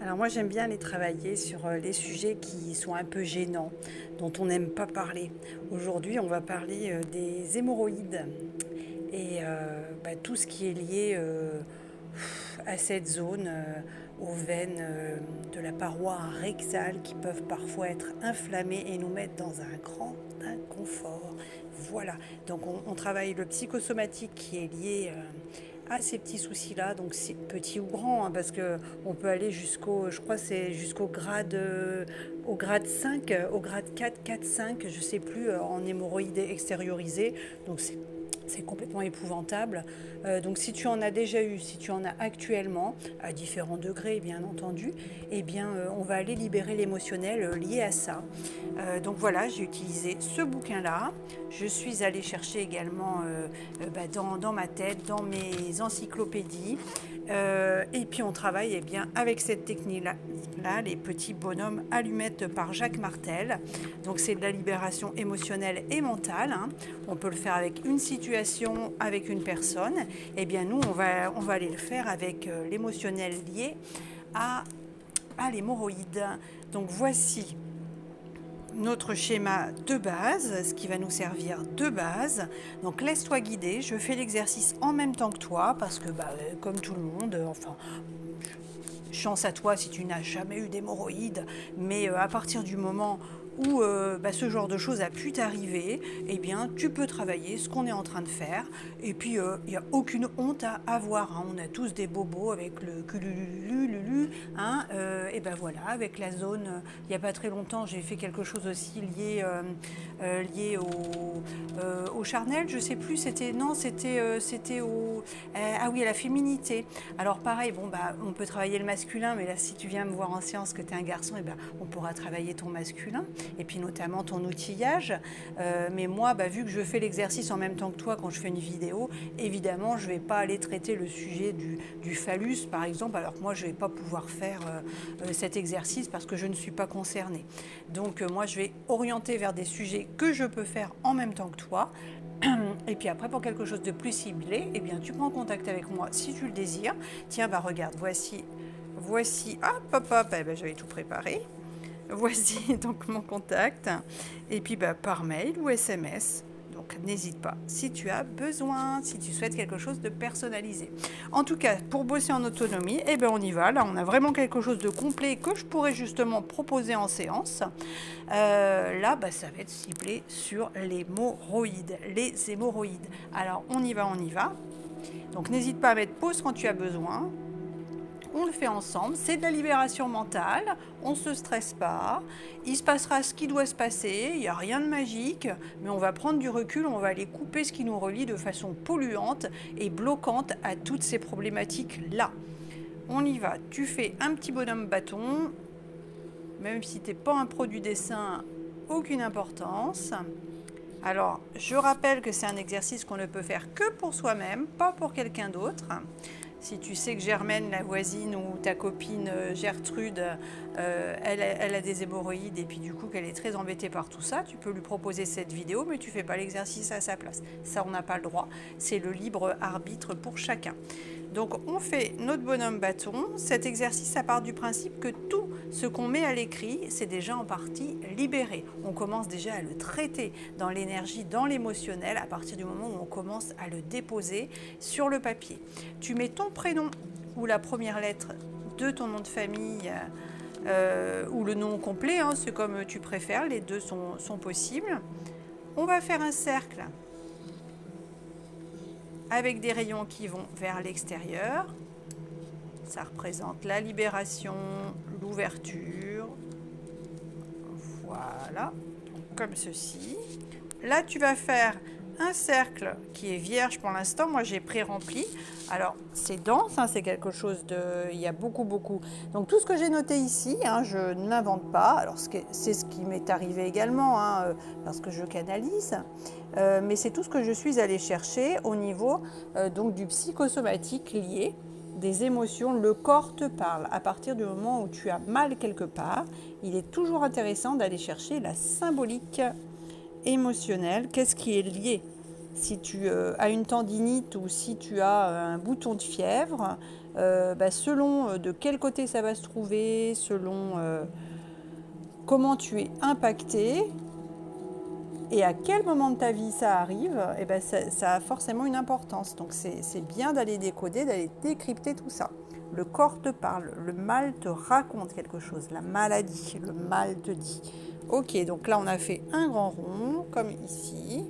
Alors moi j'aime bien aller travailler sur les sujets qui sont un peu gênants, dont on n'aime pas parler. Aujourd'hui on va parler des hémorroïdes et tout ce qui est lié à cette zone, aux veines de la paroi rectale qui peuvent parfois être inflammées et nous mettre dans un grand inconfort. Voilà, donc on travaille le psychosomatique qui est lié à ces petits soucis-là, donc c'est petit ou grand, hein, parce que on peut aller jusqu'au, je crois c'est au grade 5, au grade 4, 4, 5, je sais plus, en hémorroïdes extériorisées, donc c'est complètement épouvantable. Donc si tu en as déjà eu, si tu en as actuellement, à différents degrés bien entendu, eh bien on va aller libérer l'émotionnel lié à ça. Donc voilà, j'ai utilisé ce bouquin-là. Je suis allée chercher également dans ma tête, dans mes encyclopédies. Et puis on travaille bien avec cette technique-là, les petits bonhommes allumettes par Jacques Martel. Donc c'est de la libération émotionnelle et mentale, hein. On peut le faire avec une situation, avec une personne. Et bien nous, on va aller le faire avec l'émotionnel lié à l'hémorroïde. Donc voici notre schéma de base, ce qui va nous servir de base. Donc laisse-toi guider, je fais l'exercice en même temps que toi, parce que comme tout le monde, chance à toi si tu n'as jamais eu d'hémorroïdes, mais à partir du moment où ce genre de choses a pu t'arriver, eh bien tu peux travailler ce qu'on est en train de faire, et puis il n'y a aucune honte à avoir, hein. On a tous des bobos avec le culululu, hein, et ben voilà, avec la zone, il n'y a pas très longtemps j'ai fait quelque chose aussi lié au charnel, je sais plus, c'était au ah oui, à la féminité. Alors pareil, on peut travailler le masculin, mais là si tu viens me voir en séance que tu es un garçon, on pourra travailler ton masculin et puis notamment ton outillage. Mais moi, vu que je fais l'exercice en même temps que toi quand je fais une vidéo, évidemment je ne vais pas aller traiter le sujet du phallus par exemple, alors que moi je ne vais pas pouvoir faire cet exercice parce que je ne suis pas concernée. Donc moi je vais orienter vers des sujets que je peux faire en même temps que toi. Et puis après, pour quelque chose de plus ciblé, eh bien, tu prends contact avec moi si tu le désires. Tiens, regarde, voici, hop, j'avais tout préparé. Voici donc mon contact. Et puis par mail ou SMS. Donc n'hésite pas si tu as besoin, si tu souhaites quelque chose de personnalisé. En tout cas, pour bosser en autonomie, on y va. Là, on a vraiment quelque chose de complet que je pourrais justement proposer en séance. Là, ça va être ciblé sur l'hémorroïde, les hémorroïdes. Alors, on y va. Donc, n'hésite pas à mettre pause quand tu as besoin. On le fait ensemble, c'est de la libération mentale, on ne se stresse pas, il se passera ce qui doit se passer, il n'y a rien de magique, mais on va prendre du recul, on va aller couper ce qui nous relie de façon polluante et bloquante à toutes ces problématiques-là. On y va, tu fais un petit bonhomme bâton, même si tu n'es pas un pro du dessin, aucune importance. Alors, je rappelle que c'est un exercice qu'on ne peut faire que pour soi-même, pas pour quelqu'un d'autre. Si tu sais que Germaine, la voisine, ou ta copine Gertrude, elle a des hémorroïdes et puis du coup qu'elle est très embêtée par tout ça, tu peux lui proposer cette vidéo, mais tu ne fais pas l'exercice à sa place. Ça, on n'a pas le droit. C'est le libre arbitre pour chacun. Donc, on fait notre bonhomme bâton. Cet exercice, ça part du principe que tout ce qu'on met à l'écrit, c'est déjà en partie libéré. On commence déjà à le traiter dans l'énergie, dans l'émotionnel, à partir du moment où on commence à le déposer sur le papier. Tu mets ton prénom ou la première lettre de ton nom de famille ou le nom complet, hein, c'est comme tu préfères, les deux sont possibles. On va faire un cercle avec des rayons qui vont vers l'extérieur. Ça représente la libération, l'ouverture. Voilà, comme ceci. Là, tu vas faire un cercle qui est vierge pour l'instant. Moi, j'ai pré-rempli. Alors, c'est dense, hein, c'est quelque chose de... Il y a beaucoup. Donc, tout ce que j'ai noté ici, hein, je ne l'invente pas. Alors, c'est ce qui m'est arrivé également, hein, parce que je canalise. Mais c'est tout ce que je suis allée chercher au niveau donc du psychosomatique lié des émotions. Le corps te parle. À partir du moment où tu as mal quelque part, il est toujours intéressant d'aller chercher la symbolique émotionnelle. Qu'est-ce qui est lié? Si tu as une tendinite ou si tu as un bouton de fièvre, selon de quel côté ça va se trouver, selon comment tu es impacté et à quel moment de ta vie ça arrive, ça a forcément une importance. Donc c'est bien d'aller décoder, d'aller décrypter tout ça. Le corps te parle, le mal te raconte quelque chose, la maladie, le mal te dit. Ok, donc là on a fait un grand rond, comme ici.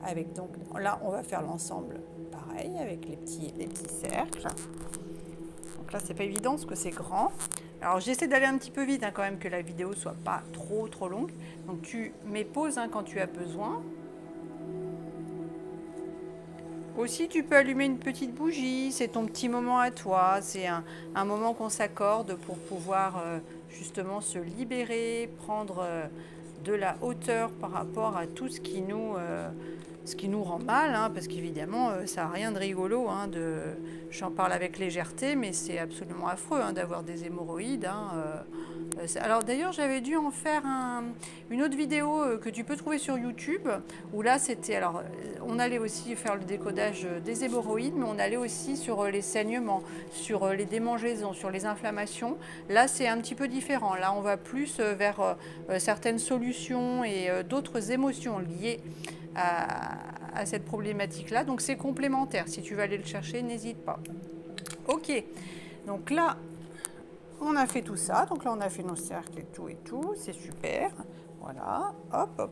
Avec donc, là on va faire l'ensemble pareil, avec les petits cercles. Donc là c'est pas évident parce que c'est grand. Alors j'essaie d'aller un petit peu vite quand même, que la vidéo soit pas trop longue. Donc tu mets pause quand tu as besoin. Aussi tu peux allumer une petite bougie, c'est ton petit moment à toi, c'est un moment qu'on s'accorde pour pouvoir justement se libérer, prendre de la hauteur par rapport à tout ce qui nous rend mal, parce qu'évidemment ça n'a rien de rigolo, j'en parle avec légèreté, mais c'est absolument affreux d'avoir des hémorroïdes. Alors d'ailleurs j'avais dû en faire une autre vidéo que tu peux trouver sur YouTube, où là c'était, alors on allait aussi faire le décodage des hémorroïdes, mais on allait aussi sur les saignements, sur les démangeaisons, sur les inflammations. Là c'est un petit peu différent, là on va plus vers certaines solutions et d'autres émotions liées à cette problématique-là. Donc c'est complémentaire. Si tu veux aller le chercher, n'hésite pas. Ok, donc là, on a fait tout ça. Donc là, on a fait nos cercles et tout. C'est super. Voilà, hop.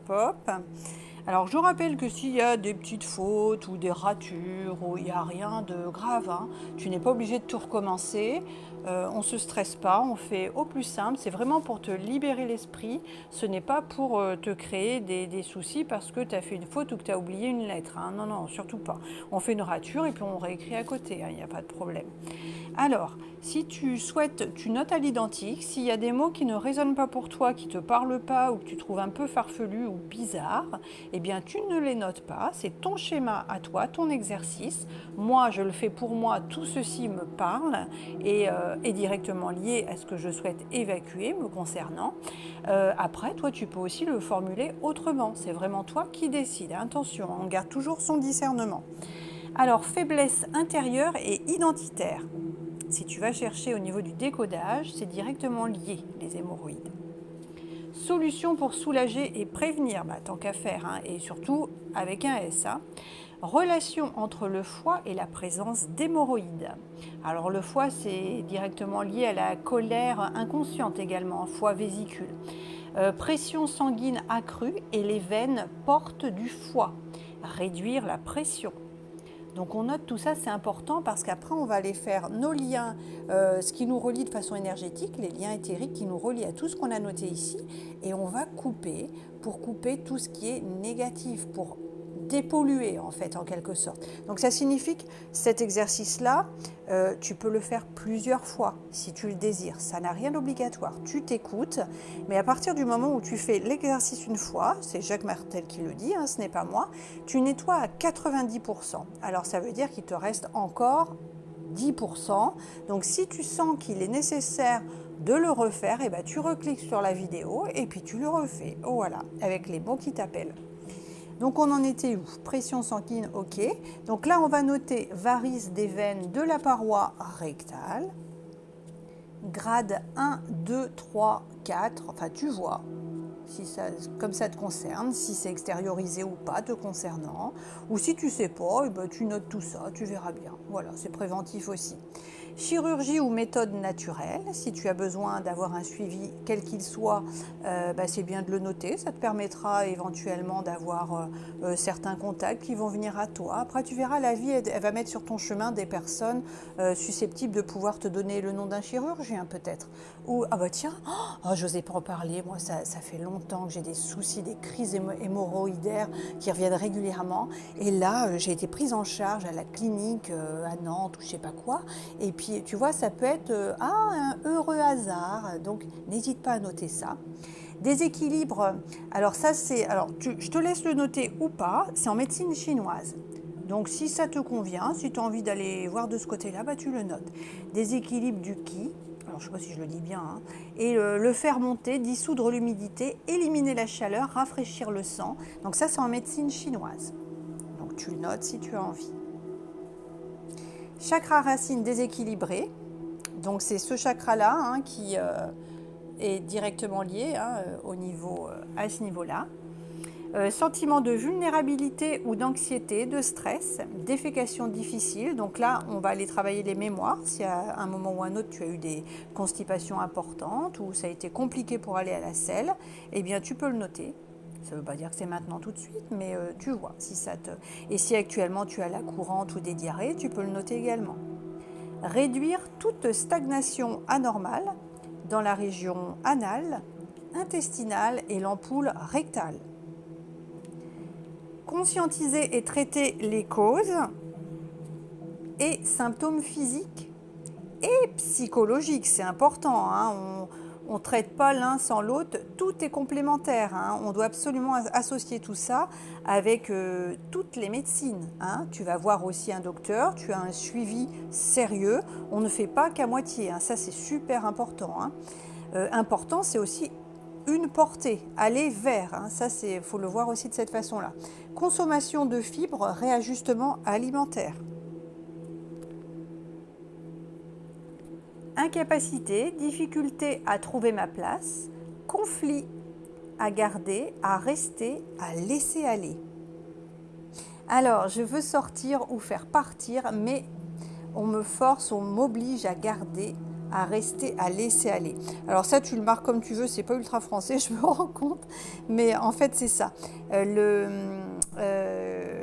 Alors, je rappelle que s'il y a des petites fautes ou des ratures, ou il n'y a rien de grave, tu n'es pas obligé de tout recommencer. On ne se stresse pas, on fait au plus simple. C'est vraiment pour te libérer l'esprit. Ce n'est pas pour te créer des soucis parce que tu as fait une faute ou que tu as oublié une lettre. Non, surtout pas. On fait une rature et puis on réécrit à côté, il n'y a pas de problème. Alors, si tu souhaites, tu notes à l'identique. S'il y a des mots qui ne résonnent pas pour toi, qui ne te parlent pas ou que tu trouves un peu farfelu ou bizarre, eh bien tu ne les notes pas. C'est ton schéma à toi, ton exercice. Moi, je le fais pour moi. Tout ceci me parle et est directement lié à ce que je souhaite évacuer me concernant. Après, toi, tu peux aussi le formuler autrement. C'est vraiment toi qui décides. Attention, on garde toujours son discernement. Alors, faiblesse intérieure et identitaire. Si tu vas chercher au niveau du décodage, c'est directement lié, les hémorroïdes. Solution pour soulager et prévenir, tant qu'à faire, et surtout avec un S. Relation entre le foie et la présence d'hémorroïdes. Alors le foie, c'est directement lié à la colère inconsciente également, foie-vésicule. Pression sanguine accrue et les veines portent du foie. Réduire la pression. Donc on note tout ça, c'est important parce qu'après on va aller faire nos liens, ce qui nous relie de façon énergétique, les liens éthériques qui nous relient à tout ce qu'on a noté ici, et on va couper pour couper tout ce qui est négatif, pour dépolluer en fait en quelque sorte. Donc ça signifie que cet exercice-là, tu peux le faire plusieurs fois si tu le désires. Ça n'a rien d'obligatoire. Tu t'écoutes, mais à partir du moment où tu fais l'exercice une fois, c'est Jacques Martel qui le dit, ce n'est pas moi, tu nettoies à 90%. Alors ça veut dire qu'il te reste encore 10%. Donc si tu sens qu'il est nécessaire de le refaire, tu recliques sur la vidéo et puis tu le refais. Voilà, avec les mots qui t'appellent. Donc on en était où? Pression sanguine, ok. Donc là on va noter varices des veines de la paroi rectale. Grade 1, 2, 3, 4, enfin tu vois, si ça, comme ça te concerne, si c'est extériorisé ou pas te concernant. Ou si tu ne sais pas, tu notes tout ça, tu verras bien. Voilà, c'est préventif aussi. Chirurgie ou méthode naturelle, si tu as besoin d'avoir un suivi quel qu'il soit, c'est bien de le noter, ça te permettra éventuellement d'avoir certains contacts qui vont venir à toi. Après tu verras, la vie elle va mettre sur ton chemin des personnes susceptibles de pouvoir te donner le nom d'un chirurgien peut-être. Ou tiens, j'osais pas en parler, moi ça fait longtemps que j'ai des soucis, des crises hémorroïdaires qui reviennent régulièrement, et là j'ai été prise en charge à la clinique à Nantes ou je sais pas quoi, et puis tu vois, ça peut être un heureux hasard, donc n'hésite pas à noter ça. Déséquilibre, alors ça c'est, je te laisse le noter ou pas, c'est en médecine chinoise. Donc si ça te convient, si tu as envie d'aller voir de ce côté-là, tu le notes. Déséquilibre du qi, alors je ne sais pas si je le dis bien, et le faire monter, dissoudre l'humidité, éliminer la chaleur, rafraîchir le sang. Donc ça c'est en médecine chinoise. Donc tu le notes si tu as envie. Chakra racine déséquilibré. Donc c'est ce chakra-là hein, qui est directement lié hein, à ce niveau-là. Sentiment de vulnérabilité ou d'anxiété, de stress, défécation difficile. Donc là, on va aller travailler les mémoires. Si à un moment ou un autre, tu as eu des constipations importantes ou ça a été compliqué pour aller à la selle, eh bien, tu peux le noter. Ça ne veut pas dire que c'est maintenant tout de suite, mais tu vois. Et si actuellement, tu as la courante ou des diarrhées, tu peux le noter également. Réduire toute stagnation anormale dans la région anale, intestinale et l'ampoule rectale. Conscientiser et traiter les causes et symptômes physiques et psychologiques, c'est important. Hein, on ne traite pas l'un sans l'autre, tout est complémentaire. Hein, on doit absolument associer tout ça avec toutes les médecines. Hein. Tu vas voir aussi un docteur, tu as un suivi sérieux, on ne fait pas qu'à moitié. Hein, ça, c'est super important. Hein. Important, c'est aussi une portée, aller vers, hein, ça il faut le voir aussi de cette façon-là. Consommation de fibres, réajustement alimentaire. Incapacité, difficulté à trouver ma place, conflit à garder, à rester, à laisser aller. Alors, je veux sortir ou faire partir, mais on me force, on m'oblige à garder, à rester, à laisser aller. Alors ça, tu le marques comme tu veux, c'est pas ultra français, je me rends compte, mais en fait, c'est ça.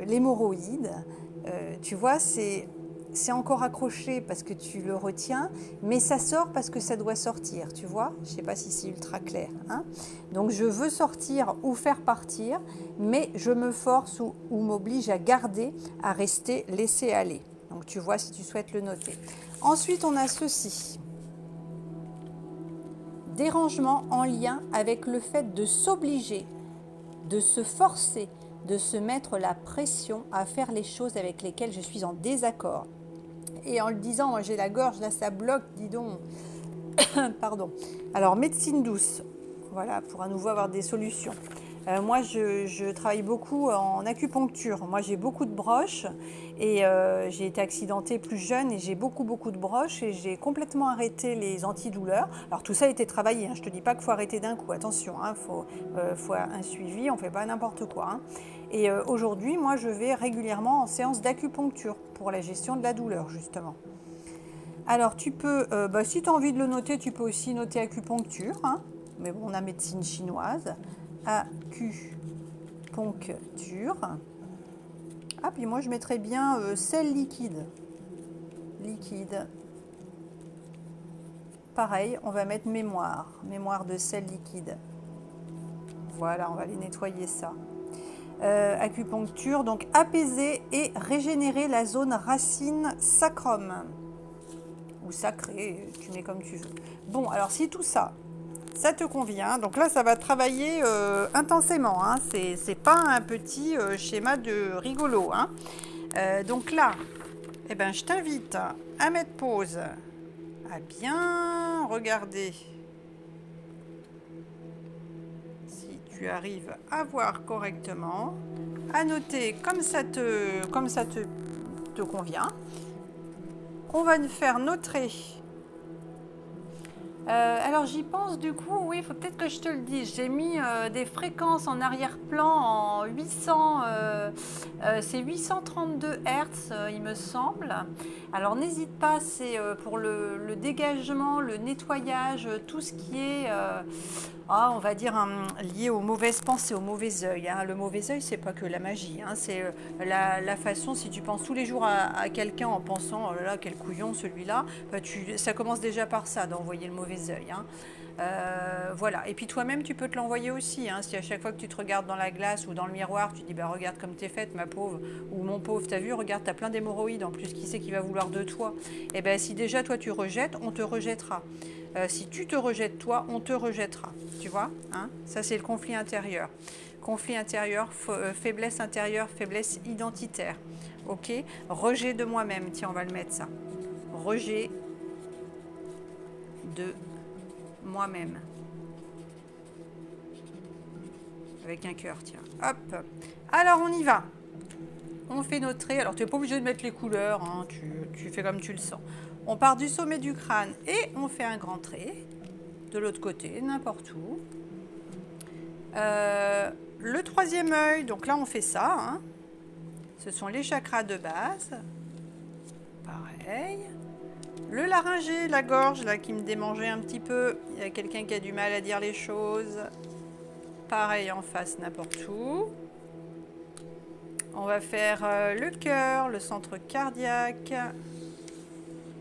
L'hémorroïde, tu vois, c'est encore accroché parce que tu le retiens, mais ça sort parce que ça doit sortir, tu vois. Je sais pas si c'est ultra clair. Hein. Donc, je veux sortir ou faire partir, mais je me force ou m'oblige à garder, à rester, laisser aller. Donc, tu vois si tu souhaites le noter. Ensuite, on a ceci. Dérangement en lien avec le fait de s'obliger, de se forcer, de se mettre la pression à faire les choses avec lesquelles je suis en désaccord. Et en le disant, moi j'ai la gorge, là ça bloque, dis donc. Pardon. Alors, médecine douce, voilà, pour à nouveau avoir des solutions. Moi, je travaille beaucoup en acupuncture. Moi, j'ai beaucoup de broches et j'ai été accidentée plus jeune et j'ai beaucoup de broches et j'ai complètement arrêté les antidouleurs. Alors, tout ça a été travaillé. Hein. Je ne te dis pas qu'il faut arrêter d'un coup. Attention, il faut un suivi. On ne fait pas n'importe quoi. Hein. Et aujourd'hui, moi, je vais régulièrement en séance d'acupuncture pour la gestion de la douleur, justement. Alors, tu peux, si tu as envie de le noter, tu peux aussi noter acupuncture. Hein. Mais bon, on a médecine chinoise. Acupuncture. Ah, puis moi je mettrais bien sel liquide. Liquide. Pareil, on va mettre mémoire. Mémoire de sel liquide. Voilà, on va aller nettoyer ça. Acupuncture, donc apaiser et régénérer la zone racine sacrum. Ou sacré, tu mets comme tu veux. Bon, alors si tout ça, ça te convient. Donc là, ça va travailler intensément. Hein. C'est pas un petit schéma de rigolo. Hein. Donc là, eh ben, je t'invite à mettre pause, à bien regarder si tu arrives à voir correctement, à noter comme ça te convient. On va faire noter. Alors j'y pense du coup, oui, il faut peut-être que je te le dise. J'ai mis des fréquences en arrière-plan en 800, c'est 832 Hz, il me semble. Alors n'hésite pas, c'est pour le dégagement, le nettoyage, tout ce qui est, on va dire, lié aux mauvaises pensées, au mauvais œil. Hein. Le mauvais œil, c'est pas que la magie, hein, c'est la façon, si tu penses tous les jours à quelqu'un en pensant, oh là là, quel couillon celui-là, ça commence déjà par ça, d'envoyer le mauvais œil. Hein. Voilà. Et puis toi-même, tu peux te l'envoyer aussi. Hein. Si à chaque fois que tu te regardes dans la glace ou dans le miroir, tu dis bah, regarde comme t'es faite, ma pauvre, ou mon pauvre, t'as vu, regarde, t'as plein d'hémorroïdes en plus, qui c'est qui va vouloir de toi? Et bien, si déjà toi tu rejettes, on te rejettera. Si tu te rejettes toi, on te rejettera. Tu vois, hein? Ça, c'est le conflit intérieur. Conflit intérieur, faiblesse intérieure, faiblesse identitaire. Ok? Rejet de moi-même. Tiens, on va le mettre ça. Rejet de moi-même. Avec un cœur, tiens. Hop. Alors, on y va. on fait notre trait. Alors tu n'es pas obligé de mettre les couleurs, hein, tu fais comme tu le sens. On part du sommet du crâne et on fait un grand trait. De l'autre côté, n'importe où. Le troisième œil, donc là on fait ça. Hein. Ce sont les chakras de base. Pareil. Le laryngé, la gorge, là qui me démangeait un petit peu. Il y a quelqu'un qui a du mal à dire les choses. Pareil en face, n'importe où. On va faire le cœur, le centre cardiaque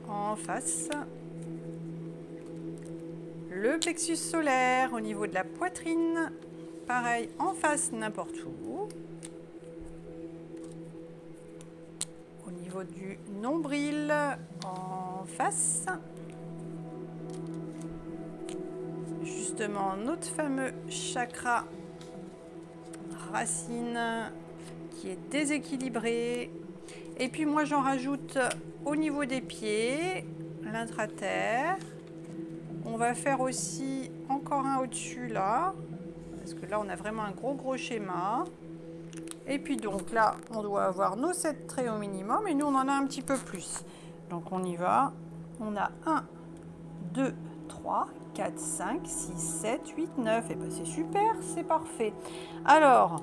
en face. Le plexus solaire au niveau de la poitrine. Pareil en face, n'importe où. Au niveau du nombril en face. Justement, notre fameux chakra racine qui est déséquilibré. Et puis moi j'en rajoute au niveau des pieds, l'intraterre. On va faire aussi encore un au-dessus là, parce que là on a vraiment un gros schéma. Et puis donc là on doit avoir nos 7 traits au minimum et nous on en a un petit peu plus. Donc on y va, on a 1, 2, 3, 4, 5, 6, 7, 8, 9. Et bien c'est super, c'est parfait. Alors,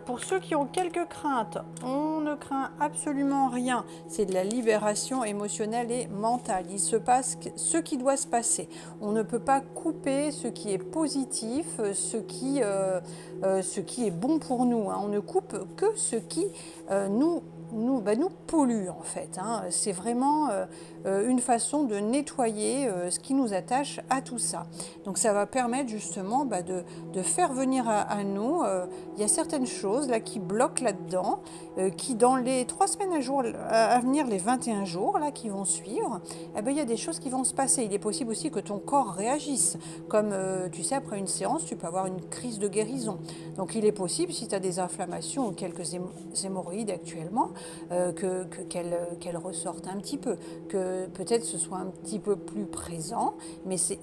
pour ceux qui ont quelques craintes, on ne craint absolument rien. C'est de la libération émotionnelle et mentale. Il se passe ce qui doit se passer. On ne peut pas couper ce qui est positif, ce qui est bon pour nous. Hein. On ne coupe que ce qui nous pollue en fait. Hein. C'est vraiment une façon de nettoyer ce qui nous attache à tout ça. Donc ça va permettre justement de faire venir à nous, il y a certaines choses là qui bloquent là-dedans, qui dans les 3 semaines à venir, les 21 jours là qui vont suivre, il y a des choses qui vont se passer. Il est possible aussi que ton corps réagisse. Comme tu sais, après une séance, tu peux avoir une crise de guérison. Donc il est possible, si tu as des inflammations ou quelques hémorroïdes actuellement, qu'elles ressortent un petit peu, que peut-être ce soit un petit peu plus présent, mais c'est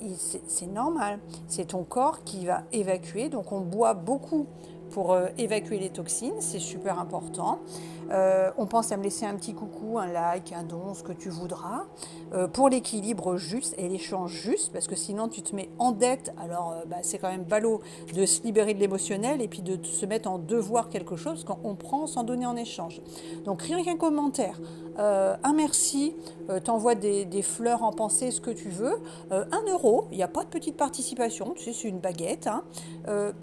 normal. C'est ton corps qui va évacuer, donc on boit beaucoup pour évacuer les toxines, c'est super important. On pense à me laisser un petit coucou, un like, un don, ce que tu voudras, pour l'équilibre juste et l'échange juste, parce que sinon tu te mets en dette, alors c'est quand même ballot de se libérer de l'émotionnel et puis de se mettre en devoir quelque chose quand on prend sans donner en échange. Donc rien qu'un commentaire, un merci, t'envoies des fleurs en pensée, ce que tu veux, 1 euro, il n'y a pas de petite participation, tu sais, c'est une baguette, hein,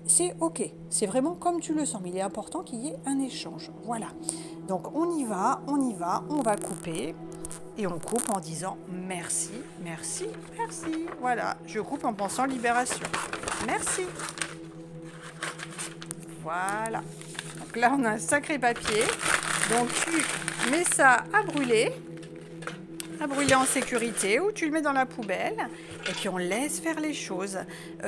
c'est ok, c'est vraiment comme tu le sens, mais il est important qu'il y ait un échange, voilà. Donc on y va, on va couper et on coupe en disant merci, merci, merci. Voilà, je coupe en pensant libération. Merci. Voilà. Donc là on a un sacré papier. Donc tu mets ça à brûler en sécurité ou tu le mets dans la poubelle et puis on laisse faire les choses.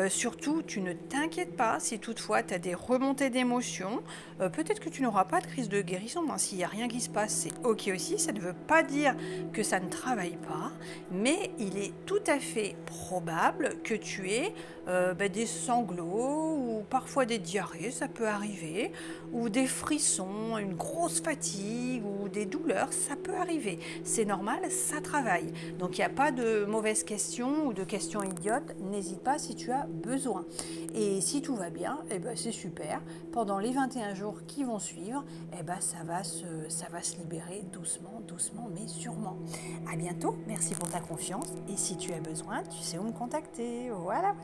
Surtout, tu ne t'inquiètes pas si toutefois tu as des remontées d'émotions. Peut-être que tu n'auras pas de crise de guérison, hein, s'il n'y a rien qui se passe, c'est ok aussi. Ça ne veut pas dire que ça ne travaille pas, mais il est tout à fait probable que tu aies des sanglots ou parfois des diarrhées, ça peut arriver, ou des frissons, une grosse fatigue ou des douleurs, ça peut arriver. C'est normal, ça travaille. Donc il n'y a pas de mauvaises questions ou de questions idiotes, n'hésite pas si tu as besoin. Et si tout va bien, c'est super. Pendant les 21 jours qui vont suivre, ça va se libérer doucement, mais sûrement. À bientôt, merci pour ta confiance. Et si tu as besoin, tu sais où me contacter. Voilà.